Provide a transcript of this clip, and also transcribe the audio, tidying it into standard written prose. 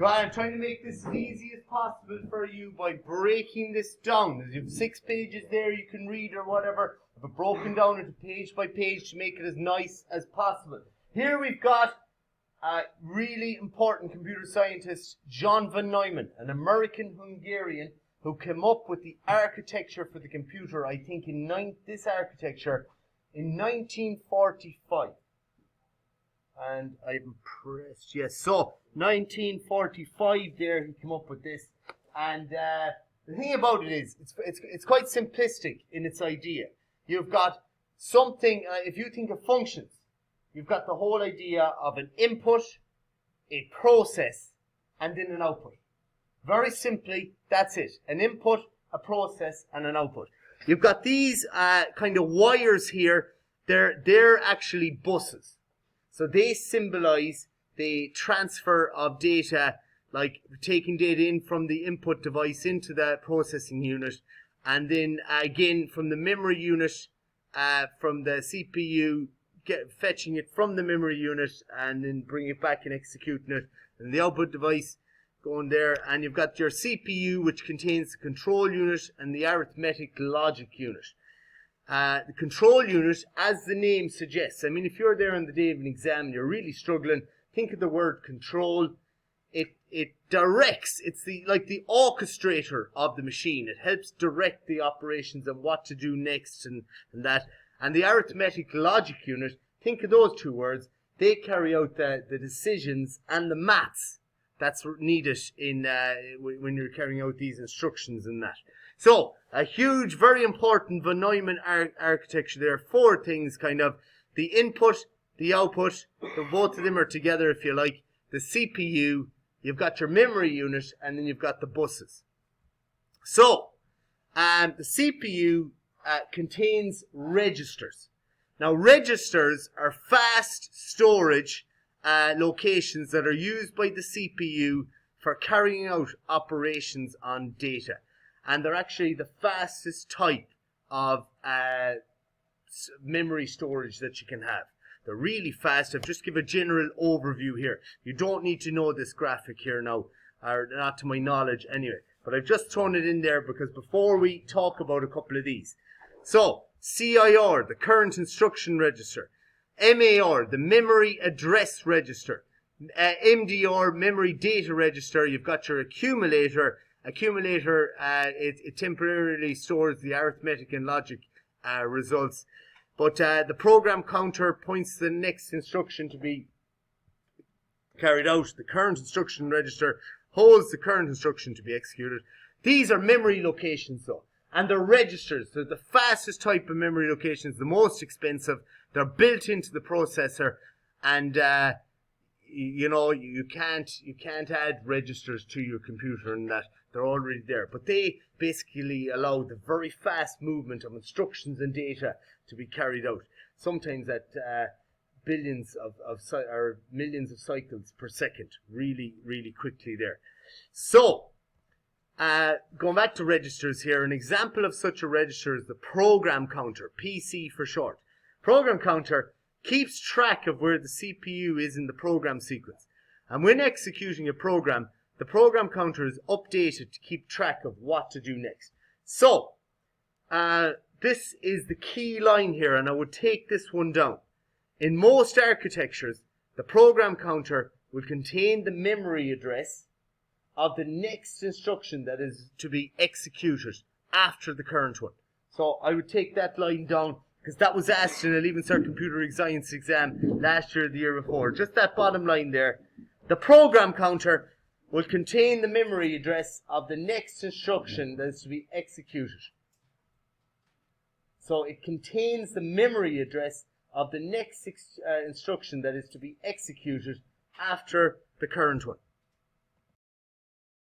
I'm trying to make this as easy as possible for you by breaking this down. As you have 6 pages there you can read or whatever, but broken down into page by page to make it as nice as possible. Here we've got a really important computer scientist, John von Neumann, an American-Hungarian who came up with the architecture for the computer, I think this architecture in 1945. And I'm impressed, yes. So, 1945 there, he came up with this. And the thing about it is, it's quite simplistic in its idea. You've got something, if you think of functions, you've got the whole idea of an input, a process, and then an output. Very simply, that's it. An input, a process, and an output. You've got these kind of wires here. They're actually buses. So they symbolize the transfer of data, like taking data in from the input device into the processing unit, and then again from the memory unit, from the CPU, fetching it from the memory unit, and then bringing it back and executing it, and the output device going there, and you've got your CPU, which contains the control unit and the arithmetic logic unit. The control unit, as the name suggests, I mean, if you're there on the day of an exam and you're really struggling, think of the word control. It directs, it's like the orchestrator of the machine. It helps direct the operations and what to do next and that. And the arithmetic logic unit, think of those two words. They carry out the decisions and the maths that's needed in when you're carrying out these instructions and that. So, a huge, very important von Neumann architecture there. 4 things, kind of. The input, the output, both of them are together, if you like. The CPU, you've got your memory unit, and then you've got the buses. So, the CPU contains registers. Now, registers are fast storage locations that are used by the CPU for carrying out operations on data. And they're actually the fastest type of memory storage that you can have. They're really fast. I'll just give a general overview here. You don't need to know this graphic here now, or not to my knowledge anyway. But I've just thrown it in there because before we talk about a couple of these. So, CIR, the current instruction register. MAR, the memory address register. MDR, memory data register. You've got your accumulator. Accumulator, it temporarily stores the arithmetic and logic results. But the program counter points to the next instruction to be carried out. The current instruction register holds the current instruction to be executed. These are memory locations though. And they're registers. They're the fastest type of memory locations, the most expensive. They're built into the processor. And you know, you can't add registers to your computer and that. They're already there. But they basically allow the very fast movement of instructions and data to be carried out. Sometimes at billions or millions of cycles per second. Really, really quickly there. So, going back to registers here, an example of such a register is the program counter, PC for short. Program counter keeps track of where the CPU is in the program sequence. And when executing a program, the program counter is updated to keep track of what to do next. So, this is the key line here, and I would take this one down. In most architectures, the program counter will contain the memory address of the next instruction that is to be executed after the current one. So, I would take that line down, because that was asked in a Leaving Cert Computer Science exam last year or the year before. Just that bottom line there. The program counter will contain the memory address of the next instruction that is to be executed. So it contains the memory address of the next instruction that is to be executed after the current one.